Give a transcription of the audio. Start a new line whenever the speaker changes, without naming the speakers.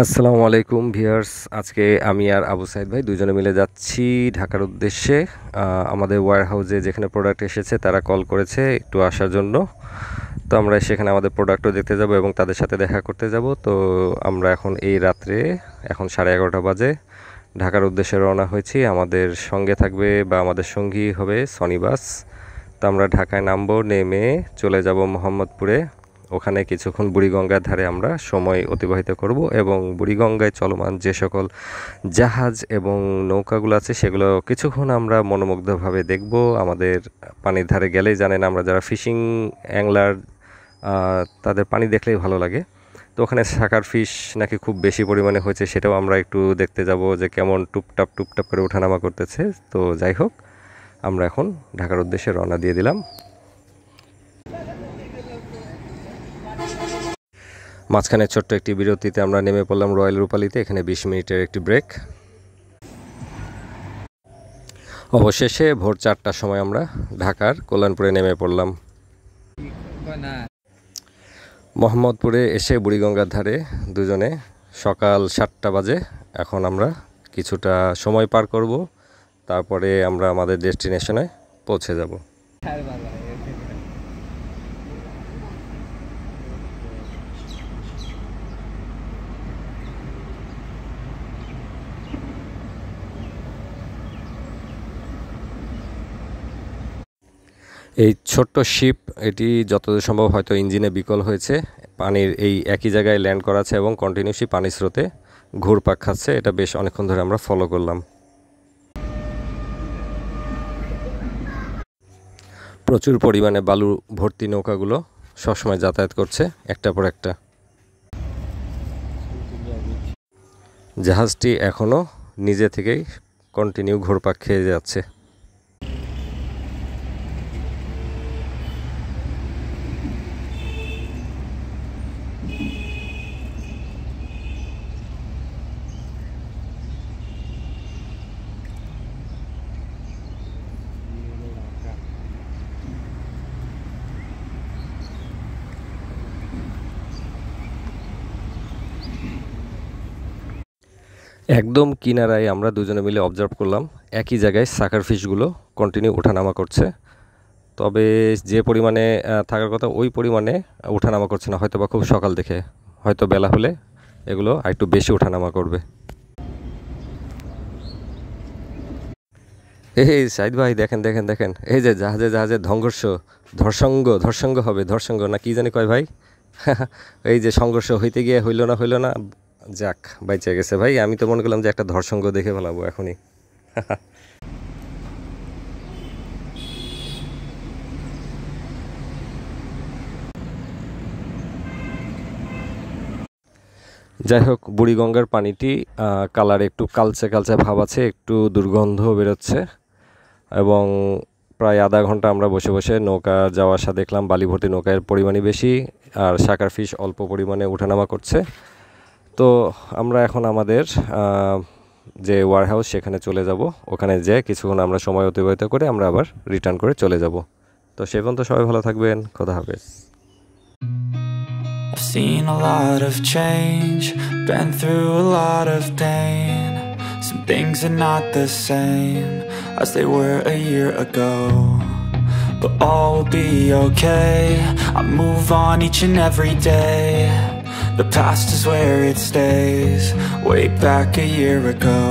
আসসালামু আলাইকুম ভিউয়ার্স। আজকে আমি আর আবু সাইদ ভাই দুজনে মিলে যাচ্ছি ঢাকার উদ্দেশ্যে। আমাদের ওয়্যার হাউসে যেখানে প্রোডাক্ট এসেছে তারা কল করেছে একটু আসার জন্য। তো আমরা সেখানে আমাদের প্রোডাক্টও দেখতে যাব এবং তাদের সাথে দেখা করতে যাব। তো আমরা এখন এই রাত্রে এখন 11:30 বাজে ঢাকার উদ্দেশ্যে রওনা হয়েছি। আমাদের সঙ্গে থাকবে বা আমাদের সঙ্গী হবে সনি বাস। তো আমরা ঢাকায় নামবো, নেমে চলে যাব মোহাম্মদপুরে। ওখানে কিছুক্ষণ বুড়িগঙ্গার ধারে আমরা সময় অতিবাহিত করব এবং বুড়িগঙ্গায় চলমান যে সকল জাহাজ এবং নৌকাগুলো আছে সেগুলো কিছুক্ষণ আমরা মনোমুগ্ধভাবে দেখব। আমাদের পানির ধারে গেলেই জানেন আমরা যারা ফিশিং অ্যাংলার তাদের পানি দেখলেই ভালো লাগে। তো ওখানে শাকার ফিশ নাকি খুব বেশি পরিমাণে হয়েছে, সেটাও আমরা একটু দেখতে যাব যে কেমন টুপটাপ টুপটাপ করে ওঠানামা করতেছে। তো যাই হোক, আমরা এখন ঢাকার উদ্দেশ্যে রওনা দিয়ে দিলাম। মাঝখানে ছোট্ট একটি বিরতিতে আমরা নেমে পড়লাম রয়্যাল রূপালীতে। এখানে 20 মিনিটের একটি ব্রেক। অবশেষে ভোর 4টার সময় আমরা ঢাকার কল্যাণপুরে নেমে পড়লাম। মোহাম্মদপুরে এসে বুড়িগঙ্গার ধারে দুজনে সকাল 7টা বাজে। এখন আমরা কিছুটা সময় পার করব, তারপরে আমরা আমাদের ডেস্টিনেশনে পৌঁছে যাব। এই ছোট্ট শিপ, এটি যতদূর সম্ভব হয়তো ইঞ্জিনে বিকল হয়েছে। পানির এই একই জায়গায় ল্যান্ড করা আছে এবং কন্টিনিউসলি পানির স্রোতে ঘুরপাক খাচ্ছে। এটা বেশ অনেকক্ষণ ধরে আমরা ফলো করলাম। প্রচুর পরিমাণে বালু ভর্তি নৌকাগুলো সবসময় যাতায়াত করছে একটার পর একটা। জাহাজটি এখনও নিজে থেকেই কন্টিনিউ ঘুরপাক খেয়ে যাচ্ছে। একদম কিনারায় আমরা দুজনে মিলে অবজার্ভ করলাম একই জায়গায় সাকার ফিশগুলো কন্টিনিউ ওঠানামা করছে। তবে যে পরিমাণে থাকার কথা ওই পরিমাণে ওঠানামা করছে না, হয়তো বা খুব সকাল দেখে, হয়তো বেলা হলে এগুলো একটু বেশি ওঠানামা করবে। এই সাইদ ভাই দেখেন দেখেন দেখেন, এই যে জাহাজে জাহাজে ধর্ষঙ্গ হবে, ধর্ষঙ্গ না কি জানি কয় ভাই। এই যে সংঘর্ষ হইতে গিয়ে হইল না, যাক বাইচে গেছে ভাই। আমি তো মনে করলাম যে একটা ধর্ষঙ্গ দেখে ফেলাবো এখনই। যাই হোক, বুড়িগঙ্গার পানিটি কালার একটু কালচে কালচে ভাব আছে, একটু দুর্গন্ধ বেরোচ্ছে এবং প্রায় আধা ঘন্টা আমরা বসে বসে নৌকা যাওয়া আসা দেখলাম। বালি ভর্তি নৌকার পরিমাণই বেশি আর শাকার ফিশ অল্প পরিমাণে ওঠানামা করছে। তো আমরা এখন আমাদের যে ওয়্যার হাউস সেখানে চলে যাব। ওখানে যেয়ে কিছুক্ষণ আমরা সময় অতিবাহিত করে আমরা আবার রিটার্ন করে চলে যাব। তো সে পর্যন্ত সবাই ভালো থাকবেন, খোদা হাফেজ।
I've seen a lot of change, been through a lot of pain. Some things are not the same as they were a year ago, but all will be okay. I move on each and every day. The past is where it stays, way back a year ago.